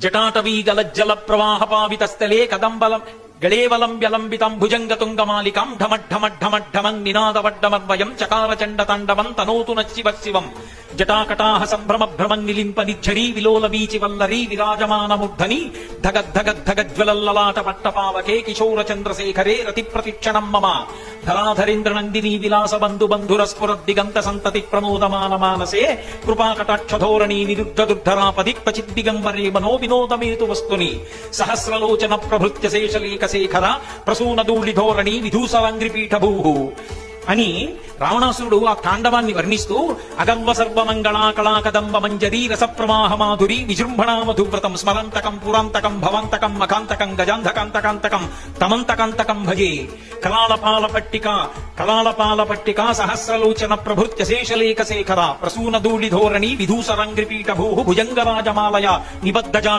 జటాటవీ గలజ్జల ప్రవాహ పావిత స్థలే కదంబలం గళేవలం వ్యలంబితం భుజంగతుంగమాలికం ఢమఢమఢమఢమన్ నినాదవడ్డమర్వయం చకార చండ తాండవం తనోతు నశివ శివం జటాకటాహ సంభ్రమ భ్రమం నిలింప నిఝరీ విలోల వీచి వల్లరీ విరాజమానముద్ధని ధగద్ధగద్ధగజ్వలల్లలాట పట్టపావకే కిశోర చంద్రశేఖరే రతి ప్రతిక్షణం మమ ధరాధరేంద్ర నందినీ విలాస బంధు బంధుర స్ఫురద్దిగంత సంతతి ప్రమోదమాన మానసే కృపాకటాక్షధోరణీ నిరుద్ధదుర్ధరాపది క్వచిద్దిగంబరే మనో వినోదమేతు వస్తుని సహస్రలోచన ప్రభృత్య శేషలేఖ శేఖర ప్రసూనదూళి ధోరణి విధూసరాంగ్రిపీఠభూ అని రావణాసురుడు ఆ తాండవాన్ని వర్ణిస్తూ అగర్వ సర్వమంగళా కళాకదంబ మంజరీ రసప్రవాహ మాధురి విజృంభణా మధువ్రతం స్మరంతకం పురాంతకం భవంతకం మకాంతకం గజాంధకాంతకాంతకం తమంతకాంతకం భజే కళాళపాల పట్టిక సహస్రలోచన ప్రభృత్య శేషలేఖ శేఖర ప్రసూనదూళి ధోరణి విధూసరాంగ్రిపీఠభూ భుజంగరాజమాలయ నిబద్ధజా